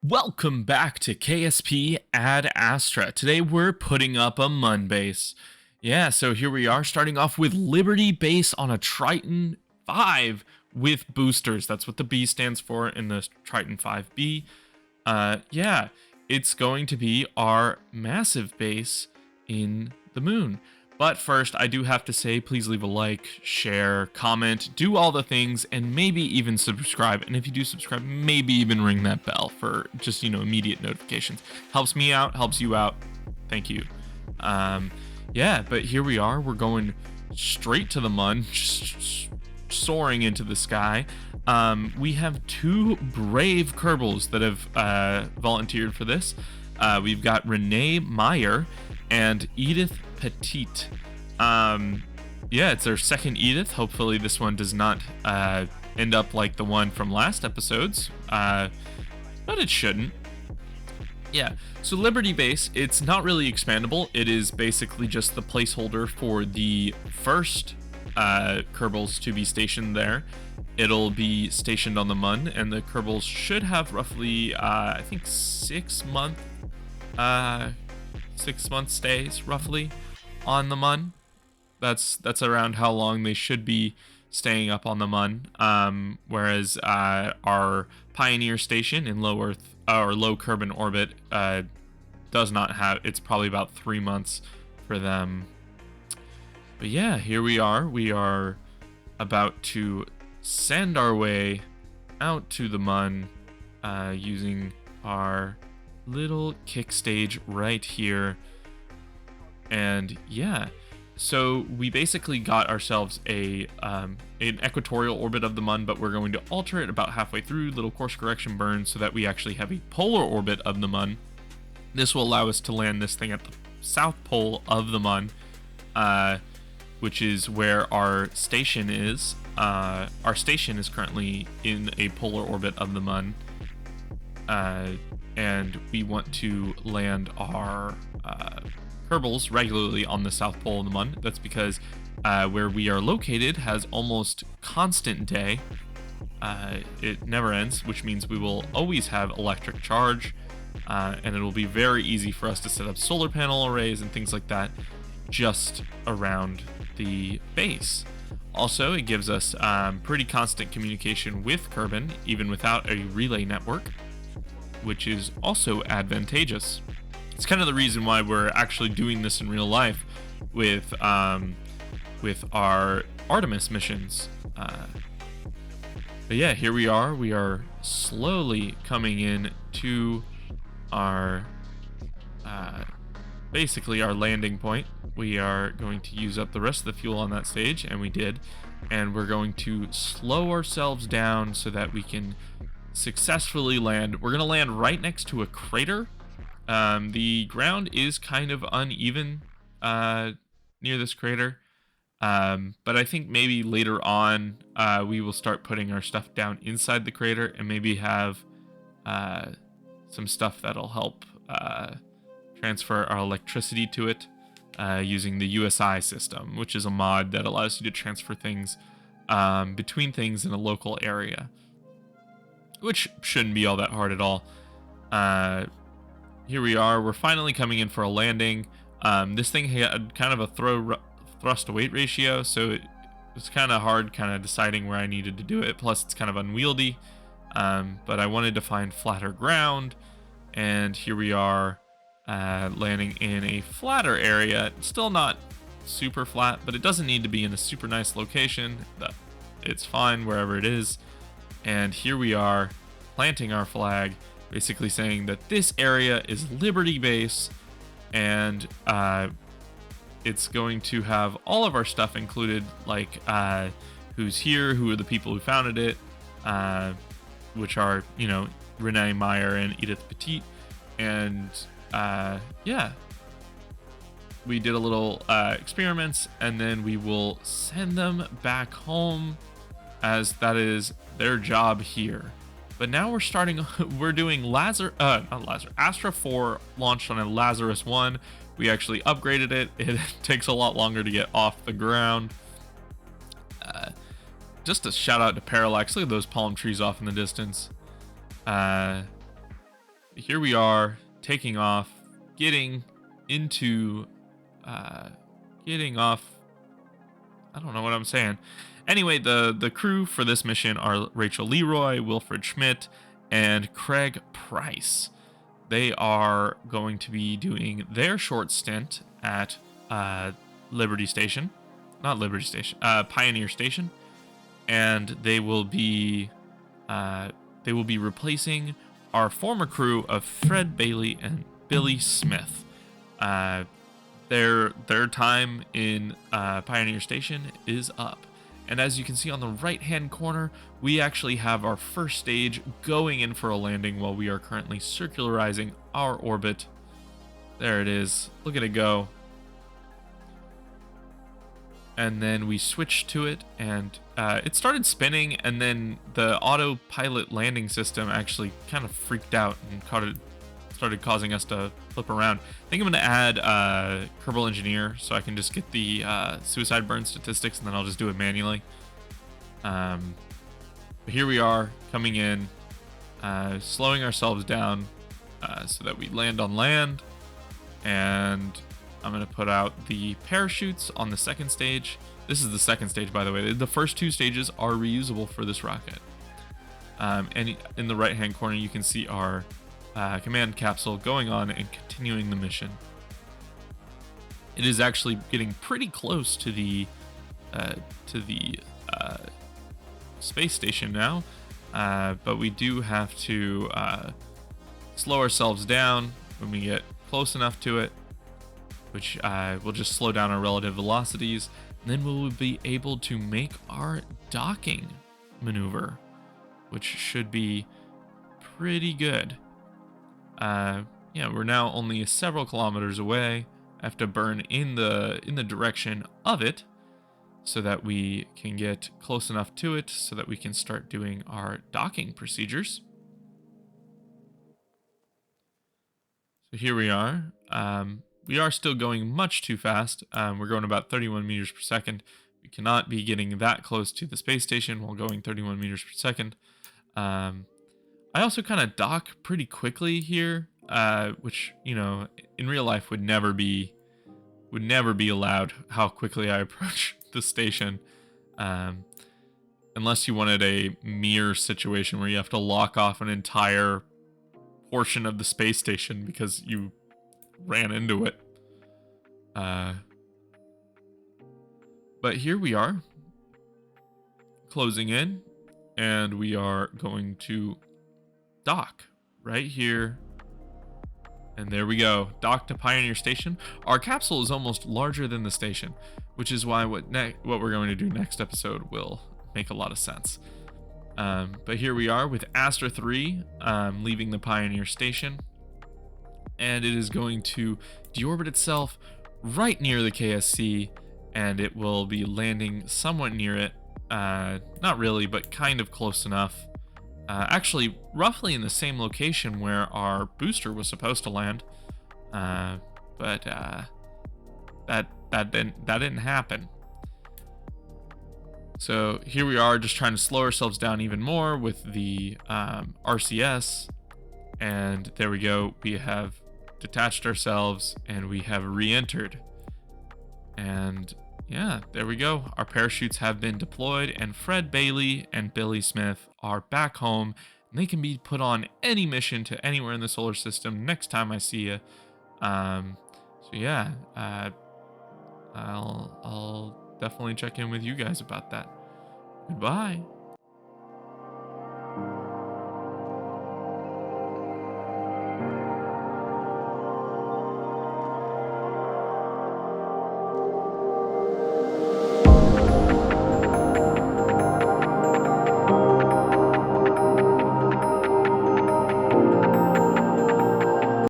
Welcome back to KSP AD ASTRA. Today we're putting up a Mun Base. Yeah, so here we are starting off with Liberty Base on a Triton 5 with boosters. That's what the B stands for in the Triton 5B. Yeah, it's going to be our massive base in the moon. But first, I do have to say, please leave a like, share, comment, do all the things, and maybe even subscribe. And if you do subscribe, maybe even ring that bell for just, immediate notifications. Helps me out, helps you out. Thank you. Yeah, but here we are. We're going straight to the Mun, soaring into the sky. We have two brave Kerbals that have volunteered for this. We've got Renee Meyer and Edith Petite. Yeah, it's our second Edith. Hopefully this one does not end up like the one from last episodes, but it shouldn't. Yeah, so Liberty Base, it's not really expandable. It is basically just the placeholder for the first Kerbals to be stationed there. It'll be stationed on the Mun, and the Kerbals should have roughly, I think, 6 month stays roughly on the Mun. That's around how long they should be staying up on the Mun. Whereas our Pioneer station in low Earth or low Kerbin orbit does not have. It's probably about 3 months for them. But yeah, here we are. We are about to send our way out to the Mun using our little kick stage right here. And yeah, so we basically got ourselves an equatorial orbit of the Mun, but we're going to alter it about halfway through, little course correction burn, so that we actually have a polar orbit of the Mun. This will allow us to land this thing at the south pole of the Mun, which is where our station is. Our station is currently in a polar orbit of the Mun, and we want to land our Kerbals regularly on the south pole of the Mun. That's because where we are located has almost constant day. It never ends, which means we will always have electric charge, and it will be very easy for us to set up solar panel arrays and things like that just around the base. Also, it gives us pretty constant communication with Kerbin, even without a relay network, which is also advantageous. It's kind of the reason why we're actually doing this in real life with our Artemis missions. But yeah, here we are. We are slowly coming in to our basically our landing point. We are going to use up the rest of the fuel on that stage, and we did. And we're going to slow ourselves down so that we can successfully land. We're going to land right next to a crater. The ground is kind of uneven near this crater, but I think maybe later on we will start putting our stuff down inside the crater and maybe have some stuff that'll help transfer our electricity to it using the USI system, which is a mod that allows you to transfer things between things in a local area, which shouldn't be all that hard at all. Here we are. We're finally coming in for a landing. This thing had kind of a thrust to weight ratio, so it was kind of hard kind of deciding where I needed to do it. Plus, it's kind of unwieldy. But I wanted to find flatter ground, and here we are landing in a flatter area. It's still not super flat, but it doesn't need to be in a super nice location. It's fine wherever it is. And here we are planting our flag, basically saying that this area is Liberty Base, and it's going to have all of our stuff included, like who's here, who are the people who founded it, which are, Renee Meyer and Edith Petite. And yeah, we did a little experiments, and then we will send them back home, as that is their job here. But now we're doing Astra 4 launched on a Lazarus 1. We actually upgraded it. It takes a lot longer to get off the ground. Just a shout out to Parallax. Look at those palm trees off in the distance. here we are taking off, getting off. I don't know what I'm saying. Anyway, the crew for this mission are Rachel Leroy, Wilfred Schmidt, and Craig Price. They are going to be doing their short stint at Pioneer Station, and they will be replacing our former crew of Fred Bailey and Billy Smith. Their time in Pioneer Station is up. And as you can see on the right-hand corner, we actually have our first stage going in for a landing while we are currently circularizing our orbit. There it is. Look at it go. And then we switched to it, and it started spinning, and then the autopilot landing system actually kind of freaked out and started causing us to flip around. I think I'm going to add Kerbal Engineer so I can just get the suicide burn statistics, and then I'll just do it manually. But here we are coming in, slowing ourselves down so that we land on land, and I'm going to put out the parachutes on the second stage. This is the second stage, by the way. The first two stages are reusable for this rocket. And in the right-hand corner, you can see our command capsule going on and continuing the mission. It is actually getting pretty close to the space station now, but we do have to slow ourselves down when we get close enough to it, which will just slow down our relative velocities, and then we'll be able to make our docking maneuver, which should be pretty good. Yeah, we're now only several kilometers away. I have to burn in the direction of it so that we can get close enough to it so that we can start doing our docking procedures. So here we are. We are still going much too fast. We're going about 31 meters per second. We cannot be getting that close to the space station while going 31 meters per second. I also kind of dock pretty quickly here, which, you know, in real life would never be allowed how quickly I approach the station, unless you wanted a mirror situation where you have to lock off an entire portion of the space station because you ran into it. But here we are, closing in, and we are going to dock right here. And there we go, dock to Pioneer Station. Our capsule is almost larger than the station, which is why what we're going to do next episode will make a lot of sense. But here we are with Astra 3 leaving the Pioneer Station, and it is going to deorbit itself right near the KSC, and it will be landing somewhat near it. Not really, but kind of close enough. Actually, roughly in the same location where our booster was supposed to land, but that didn't happen. So here we are, just trying to slow ourselves down even more with the RCS, and there we go. We have detached ourselves, and we have re-entered. And yeah, there we go. Our parachutes have been deployed, and Fred Bailey and Billy Smith are back home, and they can be put on any mission to anywhere in the solar system next time I see you. So yeah, I'll definitely check in with you guys about that. Goodbye.